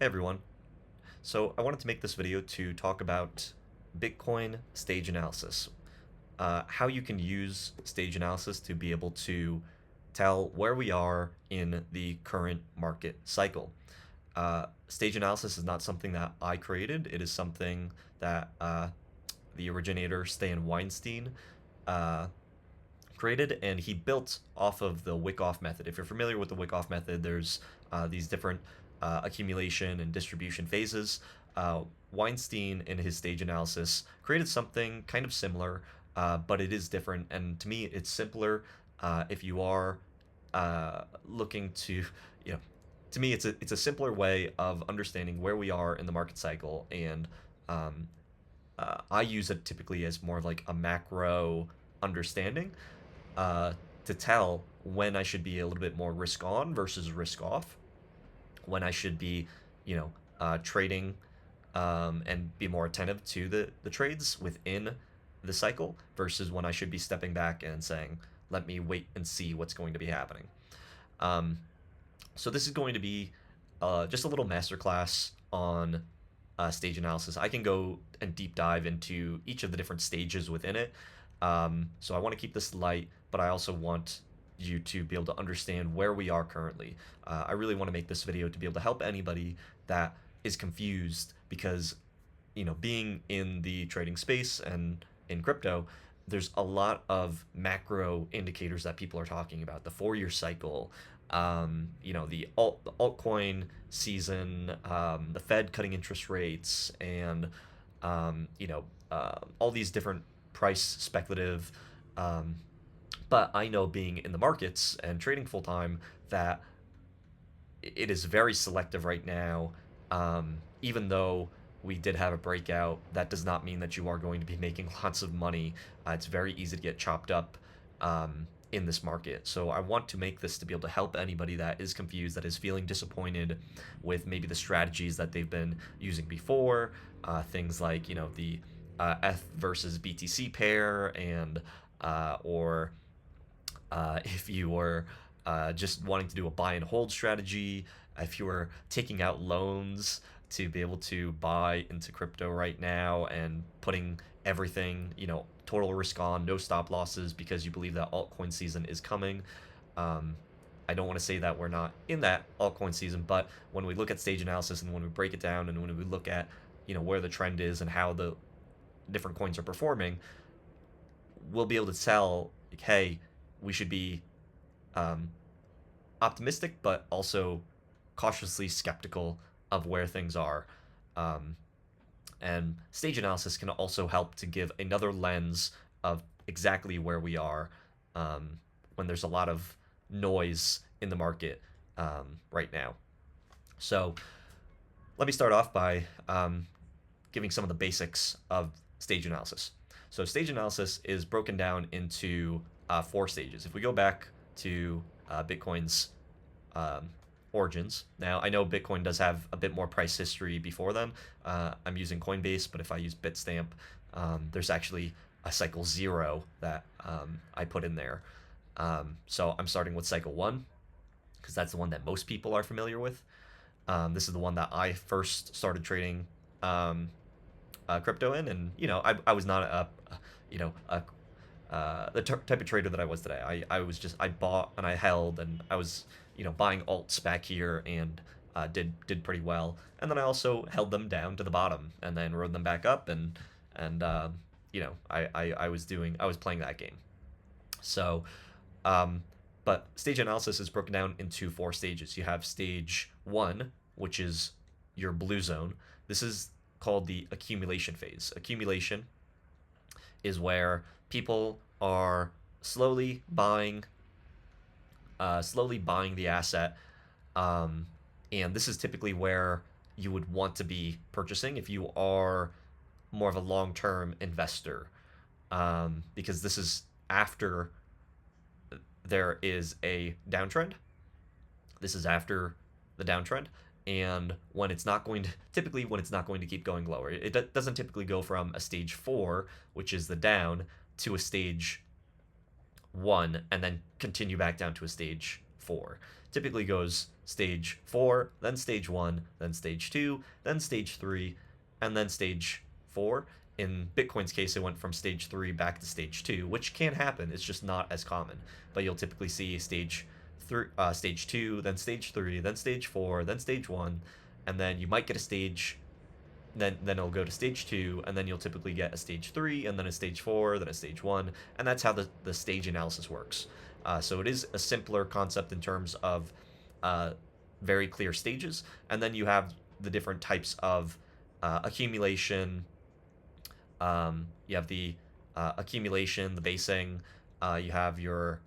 Hey everyone. So I wanted to make this video to talk about Bitcoin stage analysis. How you can use stage analysis to be able to tell where we are in the current market cycle. Stage analysis is not something that I created. It is something that the originator, Stan Weinstein, uh, created, and he built off of the Wyckoff method. If you're familiar with the Wyckoff method, there's these different accumulation and distribution phases. Weinstein, in his stage analysis, created something kind of similar, but it is different. And to me, it's simpler if you are looking to, you know, to me, it's a simpler way of understanding where we are in the market cycle, and um, I use it typically as more of like a macro understanding uh, to tell when I should be a little bit more risk on versus risk off, when I should be, trading and be more attentive to the trades within the cycle versus when I should be stepping back and saying, let me wait and see what's going to be happening. Um, so this is going to be just a little masterclass on stage analysis. I can go and deep dive into each of the different stages within it. So I want to keep this light, but I also want you to be able to understand where we are currently. I really want to make this video to be able to help anybody that is confused because, being in the trading space and in crypto, there's a lot of macro indicators that people are talking about. The 4-year cycle, the altcoin season, the Fed cutting interest rates, and all these different price speculative. But I know, being in the markets and trading full time, that it is very selective right now. Even though we did have a breakout, that does not mean that you are going to be making lots of money. It's very easy to get chopped up in this market. So I want to make this to be able to help anybody that is confused, that is feeling disappointed with maybe the strategies that they've been using before. Things like, the ETH versus BTC pair, and or if you were just wanting to do a buy and hold strategy, if you were taking out loans to be able to buy into crypto right now and putting everything, total risk on, no stop losses because you believe that altcoin season is coming. I don't want to say that we're not in that altcoin season, but when we look at stage analysis and when we break it down and when we look at, where the trend is and how the different coins are performing, we'll be able to tell, like, hey, we should be optimistic, but also cautiously skeptical of where things are. Um, and stage analysis can also help to give another lens of exactly where we are when there's a lot of noise in the market right now. So let me start off by giving some of the basics of stage analysis. So stage analysis is broken down into 4 stages. If we go back to Bitcoin's origins. Now, I know Bitcoin does have a bit more price history before then. I'm using Coinbase, but if I use Bitstamp, there's actually a cycle 0 that I put in there. So I'm starting with cycle 1 because that's the one that most people are familiar with. This is the one that I first started trading crypto in, and I was not the type of trader that I was today. I bought and I held, and I was buying alts back here, and did pretty well. And then I also held them down to the bottom and then rode them back up, and I was playing that game. So but stage analysis is broken down into 4 stages. You have stage 1, which is your blue zone. This is called the accumulation phase. Accumulation is where people are slowly buying the asset, and this is typically where you would want to be purchasing if you are more of a long-term investor, because this is after there is a downtrend. This is after the downtrend, and when it's not going to keep going lower. It doesn't typically go from a stage 4, which is the down, to a stage 1 and then continue back down to a stage 4. Typically goes stage 4, then stage 1, then stage 2, then stage 3, and then stage 4. In Bitcoin's case, it went from stage 3 back to stage 2, which can happen. It's just not as common. But you'll typically see stage 2, then stage 3, then stage 4, then stage 1, and then you might get a stage. Then it'll go to stage 2, and then you'll typically get a stage 3, and then a stage 4, then a stage 1, and that's how the stage analysis works. So it is a simpler concept in terms of very clear stages, and then you have the different types of accumulation. You have the accumulation, the basing. You have your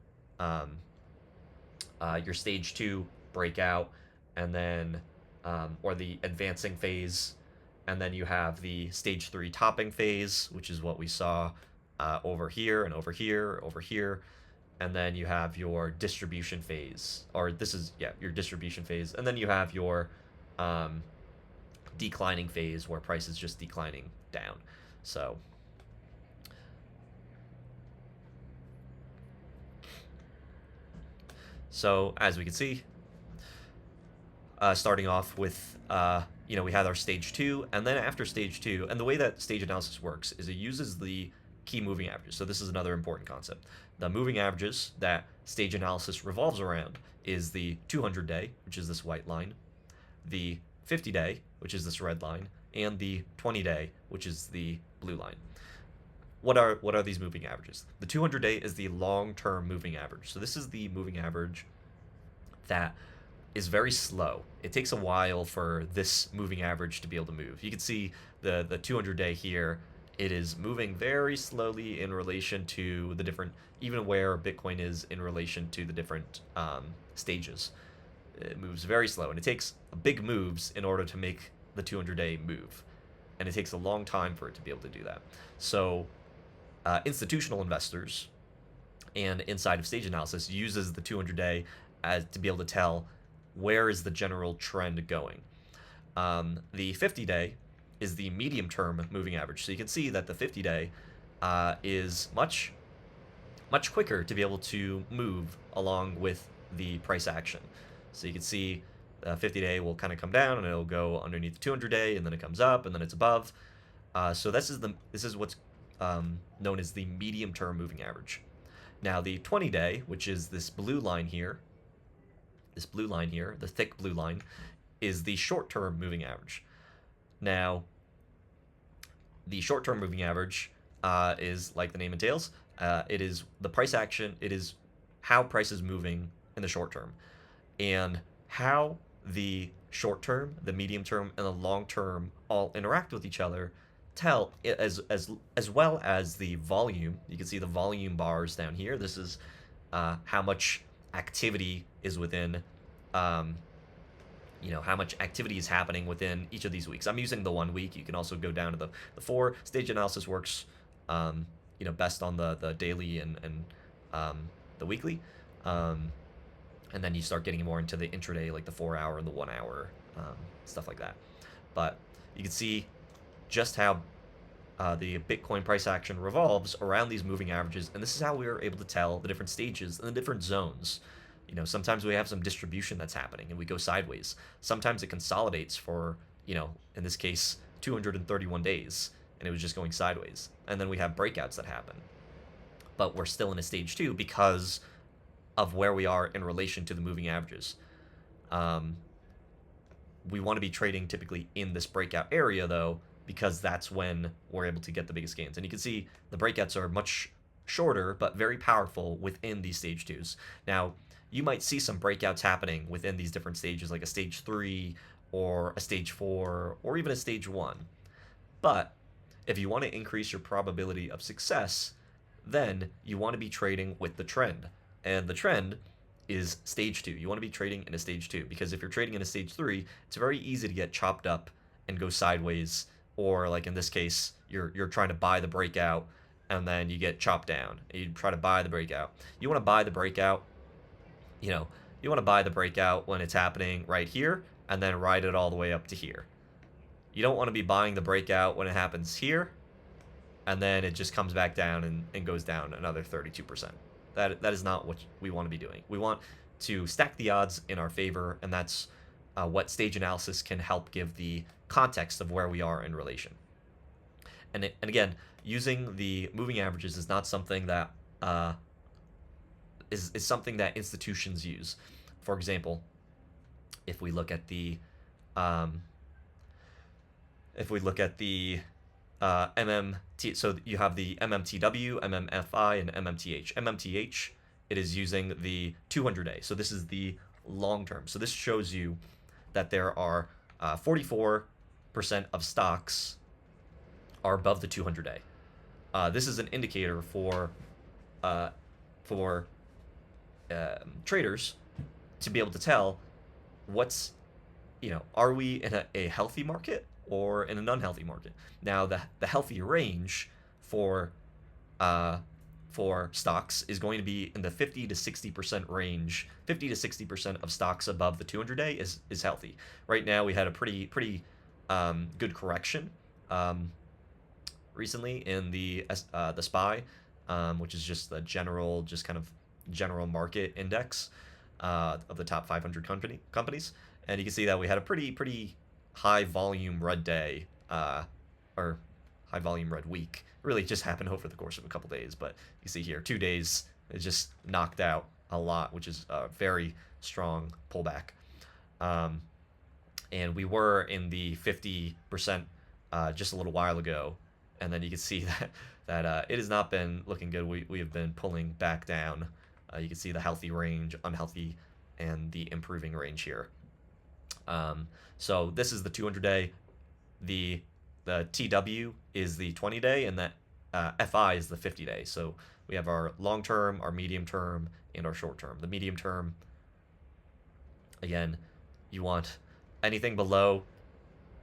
stage 2 breakout, and then or the advancing phase, and then you have the stage 3 topping phase, which is what we saw over here and over here, over here. And then you have your distribution phase, or this is, yeah, your distribution phase. And then you have your declining phase, where price is just declining down. So as we can see, starting off with, we had our stage 2, and then after stage 2, and the way that stage analysis works is it uses the key moving averages. So this is another important concept. The moving averages that stage analysis revolves around is the 200-day, which is this white line, the 50-day, which is this red line, and the 20-day, which is the blue line. What are these moving averages? The 200-day is the long-term moving average. So this is the moving average that is very slow. It takes a while for this moving average to be able to move. You can see the 200-day here. It is moving very slowly in relation to the different, even where Bitcoin is in relation to the different stages. It moves very slow, and it takes big moves in order to make the 200-day move. And it takes a long time for it to be able to do that. So institutional investors and inside of stage analysis uses the 200-day as to be able to tell where is the general trend going. The 50-day is the medium-term moving average. So you can see that the 50-day is much quicker to be able to move along with the price action. So you can see 50-day will kind of come down, and it'll go underneath the 200-day, and then it comes up, and then it's above. So this is what's known as the medium-term moving average. Now the 20-day, which is this blue line here, the thick blue line, is the short-term moving average. Now, the short-term moving average is, like the name entails, it is the price action. It is how price is moving in the short term, and how the short term, the medium term, and the long term all interact with each other. As well as the volume. You can see the volume bars down here. This is how much activity is within. How much activity is happening within each of these weeks. I'm using the 1 week. You can also go down to the 4. Stage analysis works, best on the daily and the weekly. And then you start getting more into the intraday, like the 4 hour and the 1 hour, stuff like that. But you can see just how the Bitcoin price action revolves around these moving averages. And this is how we are able to tell the different stages and the different zones. Sometimes we have some distribution that's happening and we go sideways. Sometimes it consolidates for, in this case, 231 days, and it was just going sideways. And then we have breakouts that happen. But we're still in a stage 2 because of where we are in relation to the moving averages. We want to be trading typically in this breakout area, though, because that's when we're able to get the biggest gains. And you can see the breakouts are much shorter, but very powerful within these stage 2s. Now, you might see some breakouts happening within these different stages, like a stage 3 or a stage 4 or even a stage 1. But if you want to increase your probability of success, then you want to be trading with the trend. And the trend is stage 2. You want to be trading in a stage 2, because if you're trading in a stage 3, it's very easy to get chopped up and go sideways, or like in this case, you're trying to buy the breakout and then you get chopped down. You try to buy the breakout. You want to buy the breakout. You want to buy the breakout when it's happening right here and then ride it all the way up to here. You don't want to be buying the breakout when it happens here and then it just comes back down and goes down another 32%. That is not what we want to be doing. We want to stack the odds in our favor, and that's what stage analysis can help give the context of where we are in relation. And again, using the moving averages is not something that is something that institutions use. For example, if we look at the um, MMT, so you have the MMTW, MMFI, and MMTH. MMTH, it is using the 200-day. So this is the long term. So this shows you that there are 44% of stocks are above the 200-day. This is an indicator for traders to be able to tell what's, are we in a healthy market or in an unhealthy market. Now, the healthy range for stocks is going to be in the 50 to 60% range. 50 to 60% of stocks above the 200-day is healthy. Right now, we had a pretty good correction recently in the SPY, which is just the general market index of the top 500 companies, and you can see that we had a pretty high volume red day, or high volume red week. It really just happened over the course of a couple days, but you see here 2 days it just knocked out a lot, which is a very strong pullback. And we were in the 50% just a little while ago, and then you can see that it has not been looking good. We have been pulling back down. You can see the healthy range, unhealthy, and the improving range here. So this is the 200-day. The TW is the 20-day, and that FI is the 50-day. So we have our long term, our medium term, and our short term. The medium term, again, you want anything below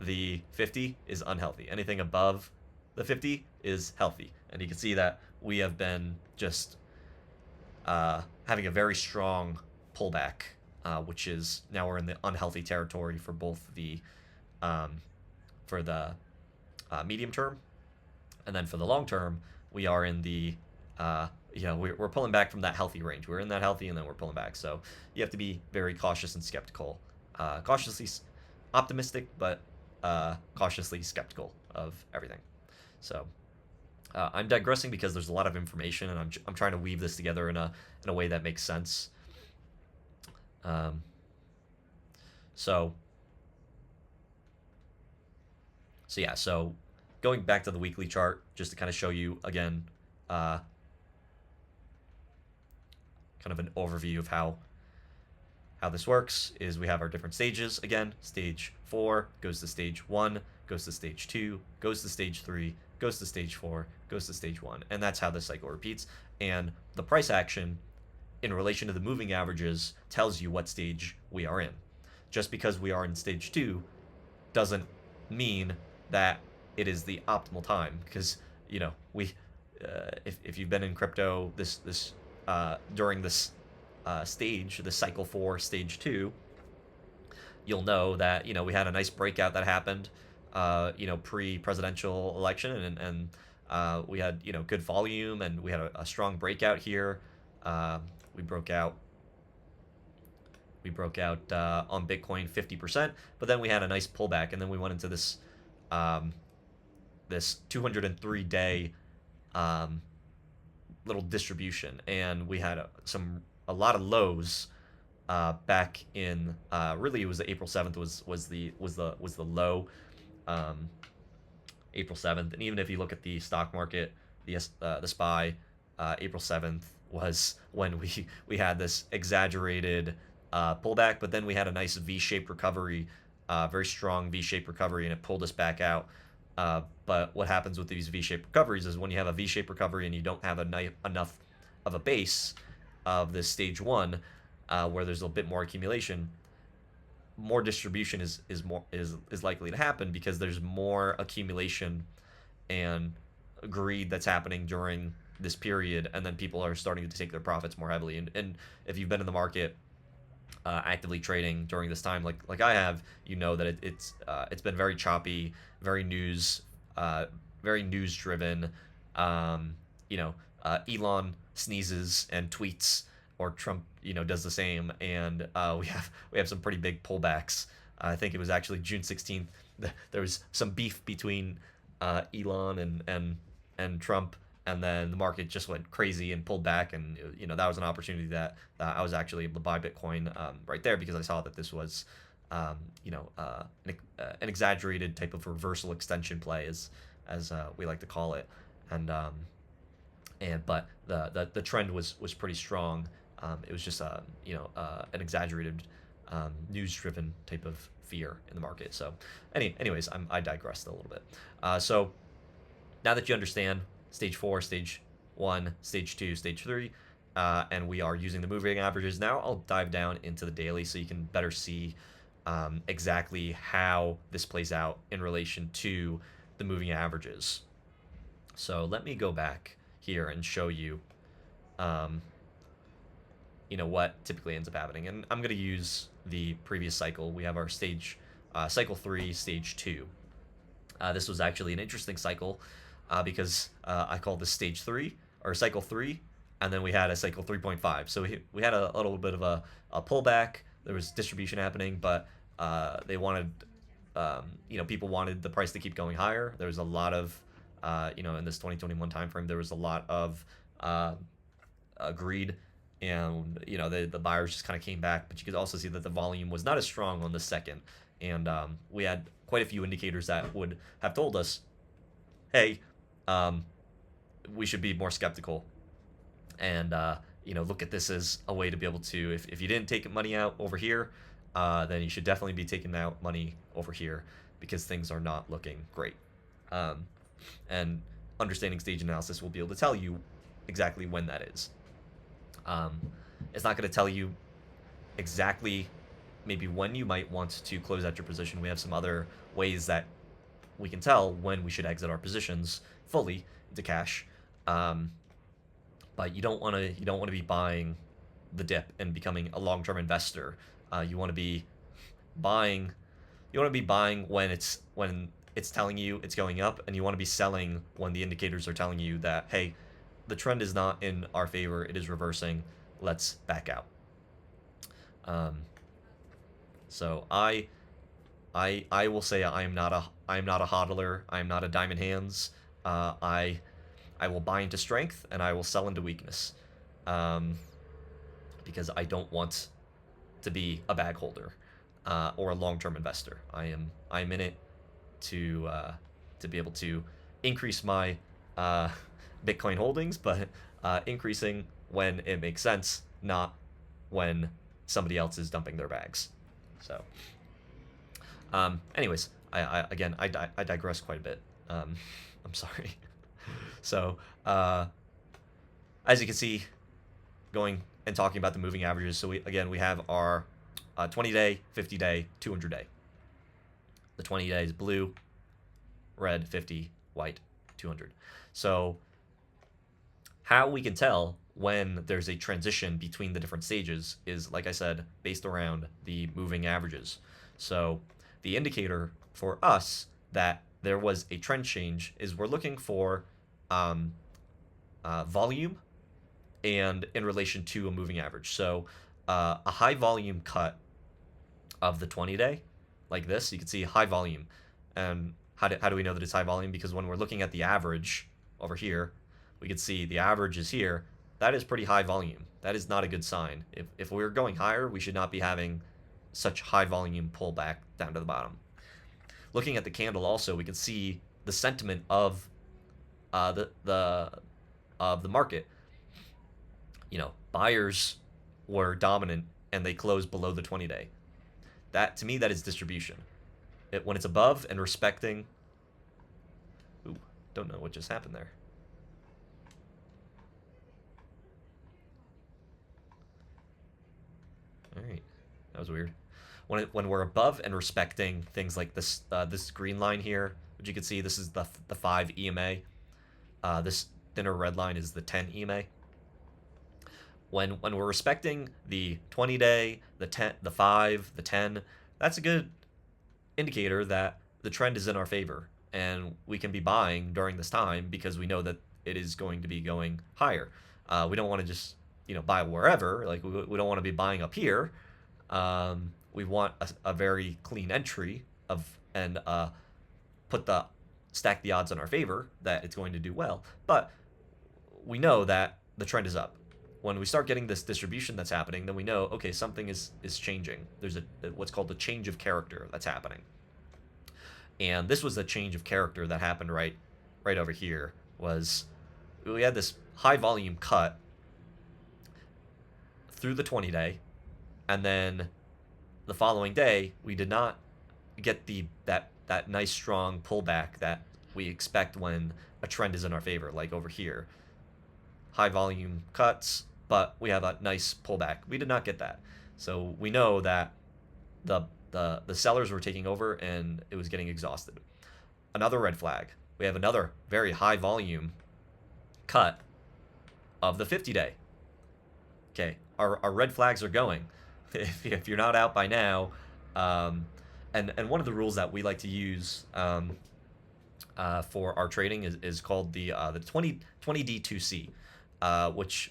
the 50 is unhealthy. Anything above the 50 is healthy. And you can see that we have been just having a very strong pullback, which is now we're in the unhealthy territory for both the medium term, and then for the long term we are in the we're pulling back from that healthy range. We're in that healthy, and then we're pulling back. So you have to be very cautious and skeptical, cautiously optimistic, but cautiously skeptical of everything. So I'm digressing because there's a lot of information, and I'm trying to weave this together in a way that makes sense. So going back to the weekly chart, just to kind of show you again, kind of an overview of how this works, is we have our different stages. Again, stage 4 goes to stage 1, goes to stage 2, goes to stage 3, goes to stage 4, goes to stage 1, and that's how this cycle repeats. And the price action in relation to the moving averages tells you what stage we are in. Just because we are in stage 2 doesn't mean that it is the optimal time, because if you've been in crypto during this stage, the cycle 4, stage 2, you'll know that we had a nice breakout that happened pre-presidential election, and we had good volume, and we had a strong breakout here. We broke out on Bitcoin 50%, but then we had a nice pullback, and then we went into this 203-day little distribution, and we had a lot of lows back in really it was April 7th was the low, April 7th. And even if you look at the stock market, the SPY, April 7th was when we had this exaggerated pullback, but then we had a nice V-shaped recovery, very strong V-shaped recovery, and it pulled us back out. But what happens with these V-shaped recoveries is when you have a V-shaped recovery and you don't have enough of a base of this stage 1, where there's a bit more accumulation, more distribution is likely to happen, because there's more accumulation and greed that's happening during this period, and then people are starting to take their profits more heavily. And if you've been in the market actively trading during this time, like I have, that it's been very choppy, very news driven. Elon sneezes and tweets, or Trump does the same, and we have some pretty big pullbacks. I think it was actually June 16th. There was some beef between Elon and Trump, and then the market just went crazy and pulled back, and that was an opportunity that I was actually able to buy Bitcoin right there, because I saw that this was an exaggerated type of reversal extension play, as we like to call it, but the trend was pretty strong. It was just an exaggerated news-driven type of fear in the market. So, anyways, I digressed a little bit. So now that you understand stage 4, stage 1, stage 2, stage 3, and we are using the moving averages, now I'll dive down into the daily so you can better see exactly how this plays out in relation to the moving averages. So let me go back here and show you what typically ends up happening. And I'm going to use the previous cycle. We have our cycle 3, stage 2. This was actually an interesting cycle because I called this stage 3 or cycle 3, and then we had a cycle 3.5. So we had a little bit of a pullback. There was distribution happening, but they wanted, people wanted the price to keep going higher. There was a lot of, in this 2021 timeframe, there was a lot of greed, and the buyers just kind of came back. But you could also see that the volume was not as strong on the second, and we had quite a few indicators that would have told us, hey, we should be more skeptical, and look at this as a way to be able to, if you didn't take money out over here, then you should definitely be taking out money over here, because things are not looking great. And understanding stage analysis will be able to tell you exactly when that is. It's not going to tell you exactly maybe when you might want to close out your position. We have some other ways that we can tell when we should exit our positions fully into cash. But you don't want to be buying the dip and becoming a long-term investor. You want to be buying when it's telling you it's going up, and you want to be selling when the indicators are telling you that, hey, the trend is not in our favor, it is reversing, let's back out. So I will say I am not a hodler. I am not a diamond hands. I will buy into strength and I will sell into weakness, because I don't want to be a bag holder or a long-term investor. I'm in it to be able to increase my Bitcoin holdings, but increasing when it makes sense, not when somebody else is dumping their bags. So, anyways, I digress quite a bit. I'm sorry. So, as you can see, going and talking about the moving averages. So we have our 20-day, 50-day, 200-day. The 20-day is blue, red 50, white 200. So how we can tell when there's a transition between the different stages is, like I said, based around the moving averages. So the indicator for us that there was a trend change is we're looking for volume and in relation to a moving average. So a high volume cut of the 20-day, like this, you can see high volume. And how do we know that it's high volume? Because when we're looking at the average over here, we can see the average is here. That is pretty high volume. That is not a good sign. If we're going higher, we should not be having such high volume pullback down to the bottom. Looking at the candle also, we can see the sentiment of the market. Buyers were dominant and they closed below the 20-day. That, to me, that is distribution. When it's above and respecting. Ooh, don't know what just happened there. All right, that was weird. When we're above and respecting things like this this green line here, which you can see, this is the 5 EMA. This thinner red line is the 10 EMA. When we're respecting the 20-day, the 5, the 10, that's a good indicator that the trend is in our favor, and we can be buying during this time because we know that it is going to be going higher. We don't want to just buy wherever. Like we don't want to be buying up here. We want a very clean entry and put the stack the odds in our favor that it's going to do well. But we know that the trend is up. When we start getting this distribution that's happening, then we know, okay, something is changing. There's what's called a change of character that's happening. And this was the change of character that happened right over here. Was we had this high volume cut through the 20-day, and then the following day we did not get that nice strong pullback that we expect when a trend is in our favor, like over here. High volume cuts, but we have a nice pullback. We did not get that. So we know that the sellers were taking over and it was getting exhausted. Another red flag. We have another very high volume cut of the 50-day. Okay, our red flags are going. If you're not out by now, and one of the rules that we like to use for our trading is called the 20D2C, which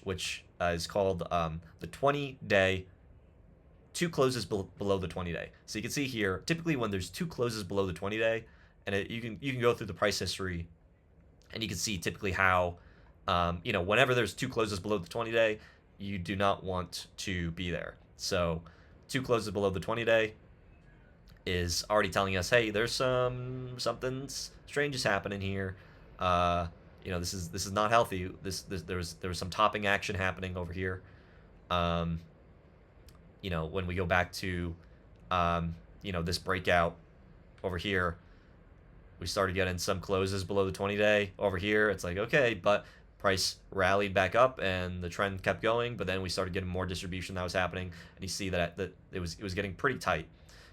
is called the 20-day, two closes below the 20-day. So you can see here, typically when there's two closes below the 20-day, and you can go through the price history, and you can see typically how whenever there's two closes below the 20-day, you do not want to be there. So two closes below the 20-day is already telling us, hey, there's something strange is happening here. This is not healthy. There was some topping action happening over here. When we go back to this breakout over here, we started getting some closes below the 20-day. Over here, it's like, okay, but price rallied back up and the trend kept going, but then we started getting more distribution that was happening, and you see that it was getting pretty tight.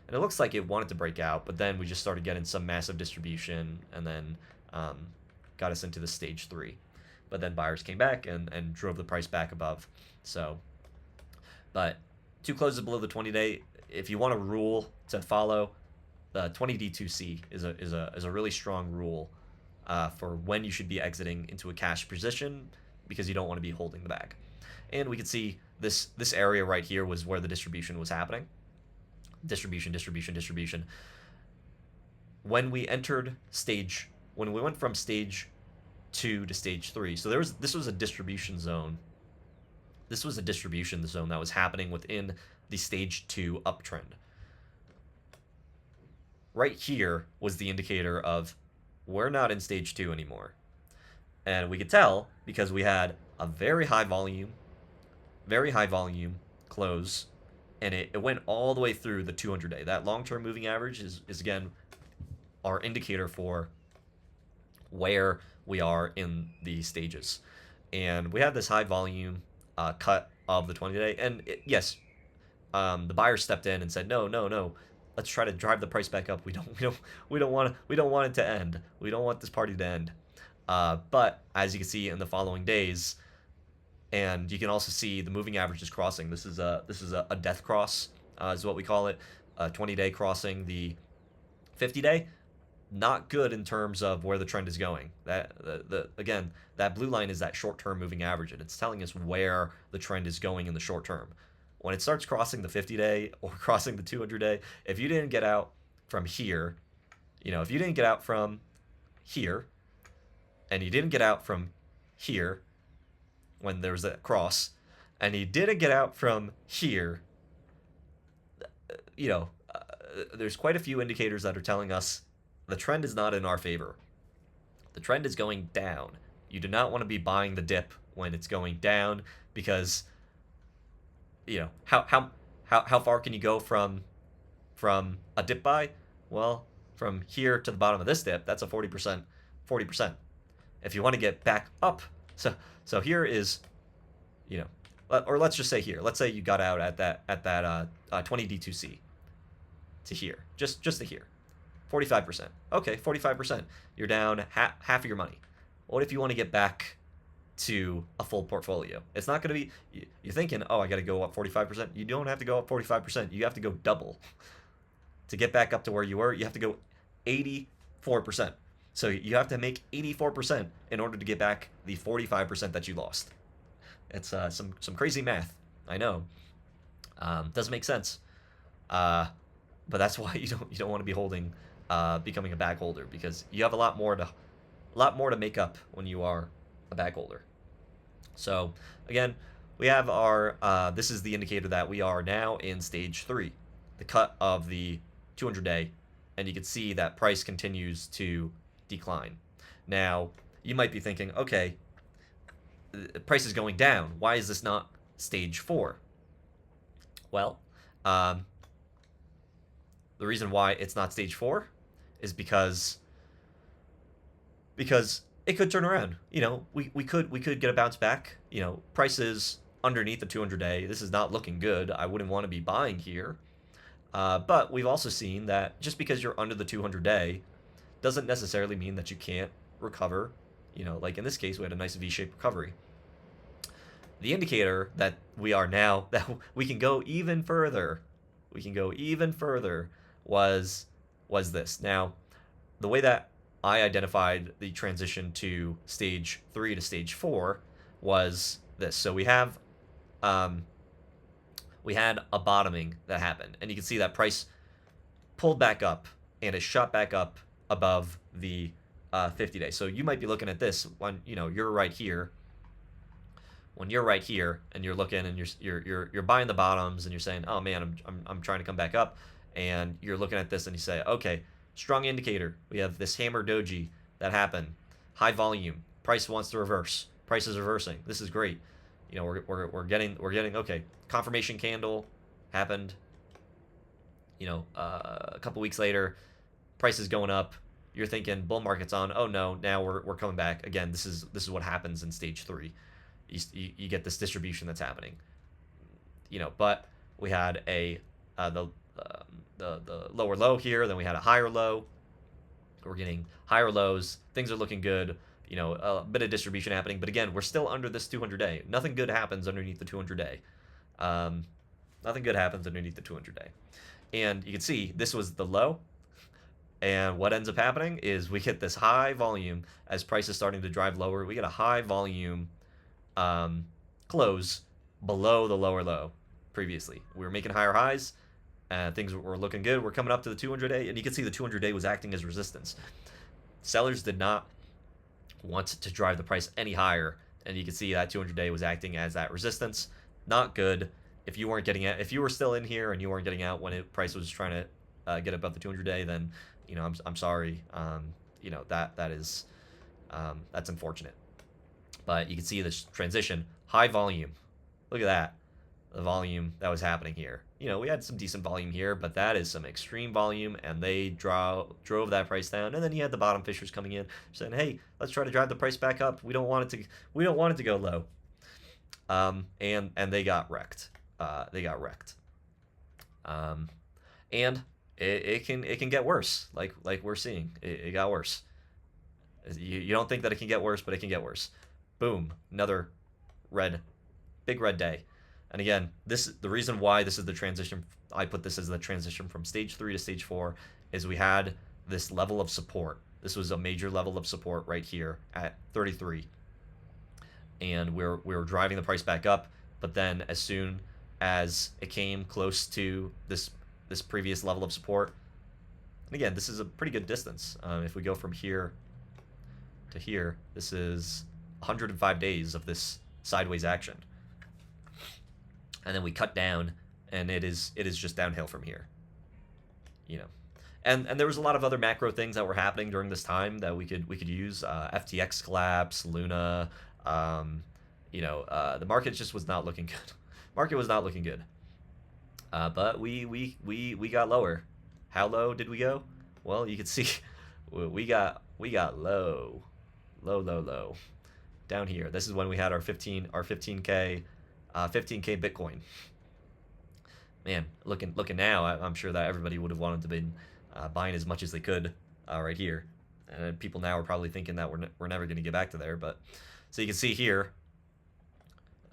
And it looks like it wanted to break out, but then we just started getting some massive distribution, and then got us into the stage 3. But then buyers came back and drove the price back above. So, but two closes below the 20-day. If you want a rule to follow, the 20D2C is a really strong rule for when you should be exiting into a cash position, because you don't want to be holding the bag. And we can see this area right here was where the distribution was happening. Distribution. When we went from stage 2 to stage 3, so this was a distribution zone. This was a distribution zone that was happening within the stage 2 uptrend. Right here was the indicator of we're not in stage 2 anymore. And we could tell because we had a very high volume close, and it went all the way through the 200-day. That long-term moving average is again our indicator for where we are in the stages. And we had this high volume cut of the 20-day, and yes, the buyer stepped in and said, no, let's try to drive the price back up. We don't want it to end. We don't want this party to end. But as you can see in the following days, and you can also see the moving average is crossing. This is a death cross, is what we call it. 20-day crossing the 50-day. Not good in terms of where the trend is going. Again, that blue line is that short-term moving average, and it's telling us where the trend is going in the short term. When it starts crossing the 50-day or crossing the 200-day, if you didn't get out from here, if you didn't get out from here, and you didn't get out from here when there was that cross, and you didn't get out from here, there's quite a few indicators that are telling us the trend is not in our favor. The trend is going down. You do not want to be buying the dip when it's going down, because how far can you go from a dip buy? Well, from here to the bottom of this dip, that's a 40%. If you want to get back up, so here is, or let's just say here. Let's say you got out at that 20D2C to here, just to here, 45%. Okay, 45%. You're down half of your money. What if you want to get back to a full portfolio? It's not going to be, you're thinking, oh, I got to go up 45%. You don't have to go up 45%. You have to go double. To get back up to where you were, you have to go 84%. So you have to make 84% in order to get back the 45% that you lost. It's some crazy math. I know. Doesn't make sense. But that's why you don't want to be holding, becoming a bag holder, because you have a lot more to make up when you are a bag holder. So again, we have our this is the indicator that we are now in stage 3, the cut of the 200-day, and you can see that price continues to decline. Now you might be thinking, okay, the price is going down. Why is this not stage 4? Well, the reason why it's not stage 4 is because it could turn around. We could get a bounce back. Prices underneath the 200-day. This is not looking good. I wouldn't want to be buying here. But we've also seen that just because you're under the 200-day doesn't necessarily mean that you can't recover. Like in this case, we had a nice V-shaped recovery. The indicator that we are now, that we can go even further, was this. Now, the way that I identified the transition to stage 3 to stage 4 was this. So we had a bottoming that happened, and you can see that price pulled back up and it shot back up above the 50-day. So you might be looking at this when you're right here. When you're right here and you're looking and you're buying the bottoms and you're saying, oh man, I'm trying to come back up, and you're looking at this and you say, okay, strong indicator. We have this hammer doji that happened, high volume. Price wants to reverse. Price is reversing. This is great. We're getting okay. Confirmation candle happened. A couple weeks later, price is going up. You're thinking bull market's on. Oh no, now we're coming back again. This is what happens in stage 3. You get this distribution that's happening. But we had the lower low here, then we had a higher low. We're getting higher lows. Things are looking good. A bit of distribution happening, but again, we're still under this 200-day. Nothing good happens underneath the 200-day. Nothing good happens underneath the 200-day. And you can see this was the low. And what ends up happening is we get this high volume as price is starting to drive lower. We get a high volume close below the lower low previously. We were making higher highs, and things were looking good. We're coming up to the 200-day, and you can see the 200-day was acting as resistance. Sellers did not want to drive the price any higher, and you can see that 200-day was acting as that resistance. Not good. If you were still in here and you weren't getting out when price was trying to get above the 200-day, then I'm sorry. That's unfortunate. But you can see this transition, high volume. Look at that, the volume that was happening here. We had some decent volume here, but that is some extreme volume, and they drove that price down. And then you had the bottom fishers coming in, saying, "Hey, let's try to drive the price back up. We don't want it to go low." And they got wrecked. And it can get worse, like we're seeing. It got worse. You don't think that it can get worse, but it can get worse. Boom, another big red day. And again, the reason why this is the transition, I put this as the transition from stage 3 to stage 4, is we had this level of support. This was a major level of support right here at 33. And we were driving the price back up, but then as soon as it came close to this previous level of support, and again, this is a pretty good distance. If we go from here to here, this is 105 days of this sideways action. And then we cut down, and it is just downhill from here. And there was a lot of other macro things that were happening during this time that we could use. FTX collapse, Luna. The market just was not looking good. Market was not looking good. But we got lower. How low did we go? Well, you can see we got low down here. This is when we had our 15K Bitcoin. Man, looking now, I'm sure that everybody would have wanted to be buying as much as they could right here. And people now are probably thinking that we're never going to get back to there. But so you can see here,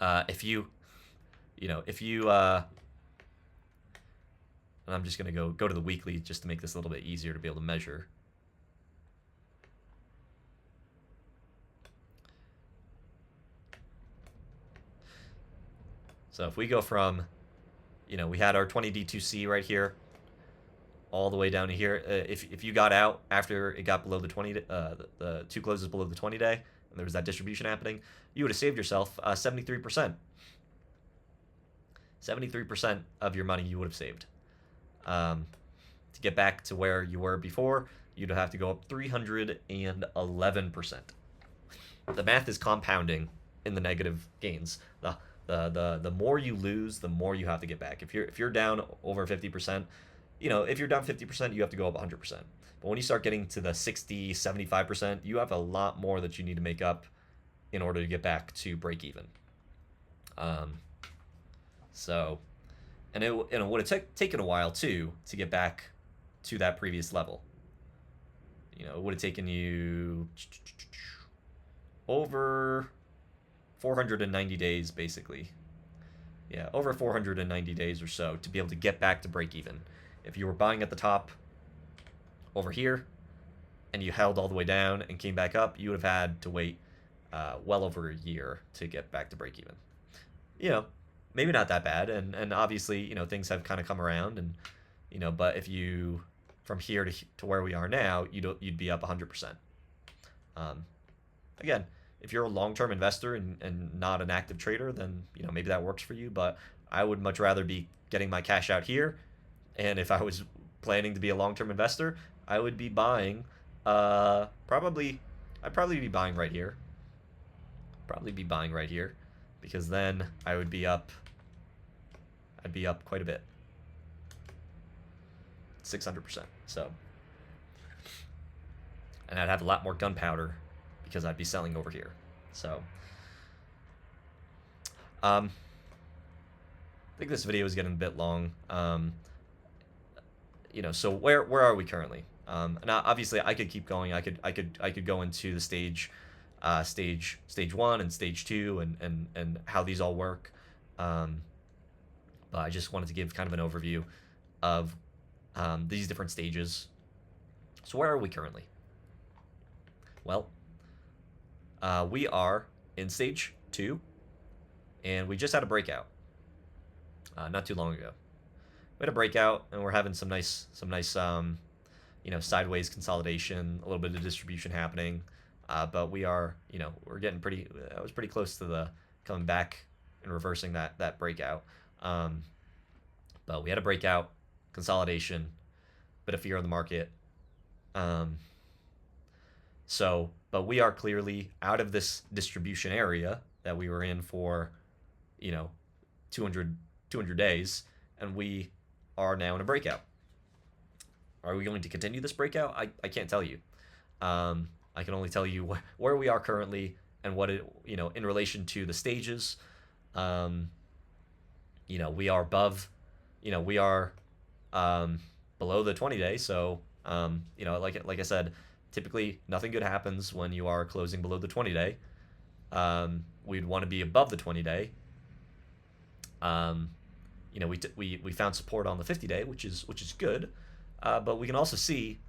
if you and I'm just going to go to the weekly just to make this a little bit easier to be able to measure. So if we go from, we had our 20D2C right here, all the way down to here. If you got out after it got below the 20, the two closes below the 20 day, and there was that distribution happening, you would have saved yourself 73%. 73% of your money you would have saved. To get back to where you were before, you'd have to go up 311%. The math is compounding in the negative gains. The more you lose, the more you have to get back. If you're down over 50%, if you're down 50%, you have to go up 100%. But when you start getting to the 60, 75%, you have a lot more that you need to make up in order to get back to break even. And it would have taken a while too to get back to that previous level. It would have taken you over 490 days, basically. Yeah, over 490 days or so to be able to get back to break even. If you were buying at the top over here and you held all the way down and came back up, you would have had to wait well over a year to get back to break even. Maybe not that bad, and obviously, things have kind of come around, and but if you from here to where we are now, you'd be up 100%. Again, if you're a long-term investor and not an active trader, then maybe that works for you. But I would much rather be getting my cash out here, and if I was planning to be a long-term investor, I would be buying. I'd probably be buying right here. Because then I would be up. I'd be up quite a bit. 600%. So, and I'd have a lot more gunpowder because I'd be selling over here. So, I think this video is getting a bit long. So where are we currently? Now obviously I could keep going. I could go into the stage 1 and stage 2 and how these all work. But I just wanted to give kind of an overview of these different stages. So where are we currently? Well, we are in stage 2, and we just had a breakout not too long ago. We had a breakout, and we're having some nice sideways consolidation, a little bit of distribution happening. But we are, we're getting pretty. I was pretty close to the coming back and reversing that breakout. But we had a breakout, consolidation, bit of fear on the market. But we are clearly out of this distribution area that we were in for, 200 days, and we are now in a breakout. Are we going to continue this breakout? I can't tell you. I can only tell you where we are currently and what it, in relation to the stages. We are above, we are below the 20 day. So, like I said, typically nothing good happens when you are closing below the 20 day. We'd want to be above the 20 day. We found support on the 50 day, which is good. But we can also see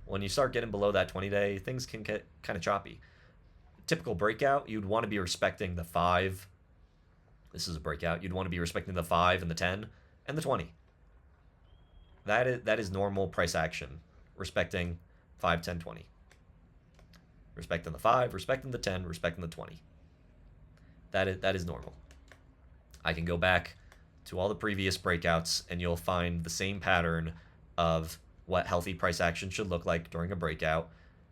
when you start getting below that 20 day, things can get kind of choppy. Typical breakout, you'd want to be respecting the 5. This is a breakout. You'd want to be respecting the 5 and the 10 and the 20. That is normal price action. Respecting 5, 10, 20. Respecting the 5, respecting the 10, respecting the 20. That is normal. I can go back to all the previous breakouts, and you'll find the same pattern of what healthy price action should look like during a breakout.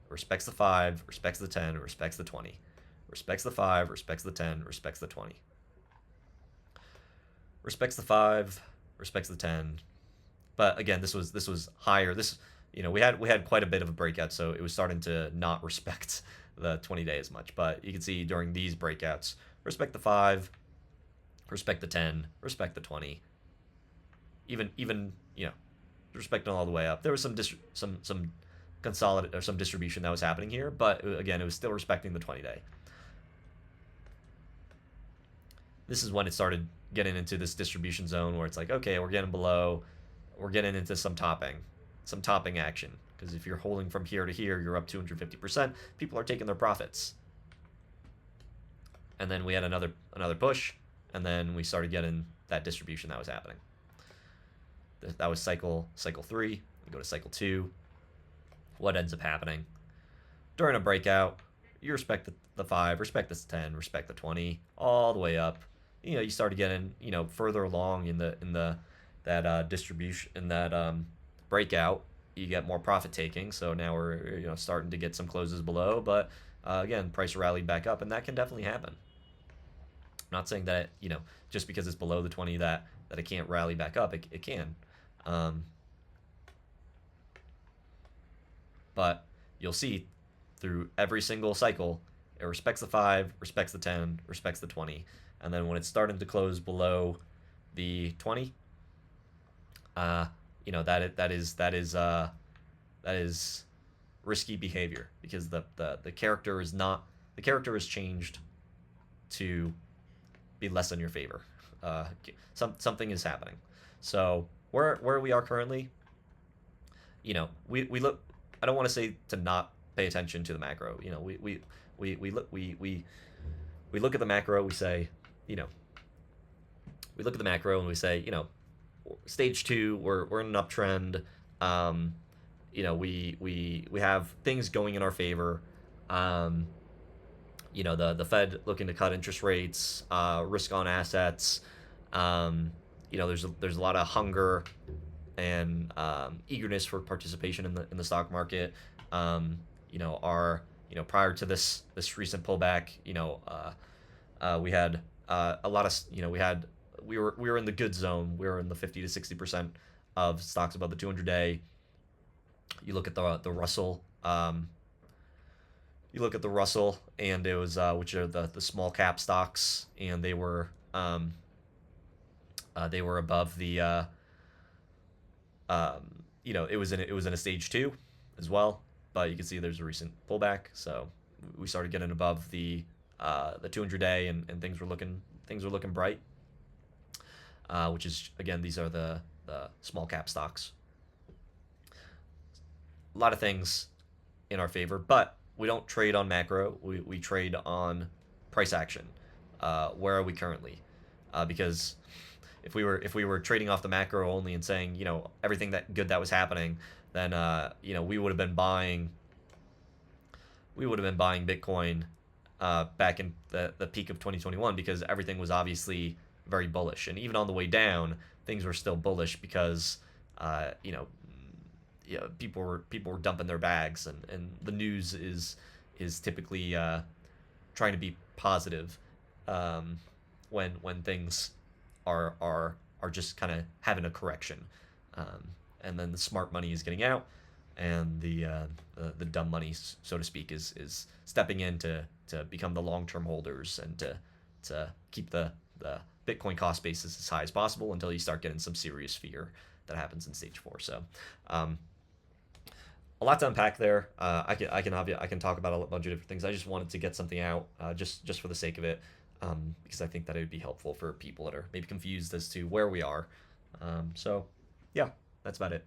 Respects the 5, respects the 10, respects the 20. Respects the 5, respects the 10, respects the 20. Respects the 5, respects the 10. But again, this was higher. We had quite a bit of a breakout, so it was starting to not respect the 20 day as much. But you can see during these breakouts, respect the 5, respect the 10, respect the 20. Even respecting all the way up. There was some consolidate or some distribution that was happening here, but again, it was still respecting the 20 day. This is when it started getting into this distribution zone where it's like, okay, we're getting into some topping action, because if you're holding from here to here, you're up 250%. People are taking their profits. And then we had another push, and then we started getting that distribution that was happening. That was cycle 3. We go to cycle 2. What ends up happening? During a breakout, you respect the 5, respect the 10, respect the 20, all the way up. You started getting, further along in that distribution, in that breakout, you get more profit taking. So now we're starting to get some closes below, but again, price rallied back up, and that can definitely happen. I'm not saying that just because it's below the 20 that it can't rally back up. It can, but you'll see through every single cycle, it respects the 5, respects the 10, respects the 20, and then when it's starting to close below the 20, that is risky behavior, because the character is changed to be less in your favor. Something is happening. So where we are currently, we look. I don't want to say to not pay attention to the macro. We look at the macro. We say, we look at the macro and we say, stage 2, we're in an uptrend. We have things going in our favor. The Fed looking to cut interest rates, risk on assets. There's a lot of hunger and eagerness for participation in the stock market. Prior to this recent pullback, we had a lot of we were in the good zone. We were in the 50 to 60% of stocks above the 200-day. You look at the Russell. You look at the Russell, and it was which are the small cap stocks, and they were above the it was in a stage 2 as well, but you can see there's a recent pullback, so we started getting above the 200-day, and things were looking bright, which is, again, these are the small cap stocks. A lot of things in our favor, but we don't trade on macro. We trade on price action. Where are we currently? Because if we were trading off the macro only and saying everything that was happening, then we would have been buying Bitcoin back in the peak of 2021, because everything was obviously very bullish, and even on the way down, things were still bullish because people were dumping their bags, and the news is typically trying to be positive when things are just kind of having a correction, and then the smart money is getting out, and the dumb money, so to speak, is stepping in to become the long-term holders, and to keep the Bitcoin cost basis as high as possible until you start getting some serious fear that happens in stage 4. So a lot to unpack there. I can talk about a bunch of different things. I just wanted to get something out, just for the sake of it, because I think that it would be helpful for people that are maybe confused as to where we are. So yeah, that's about it.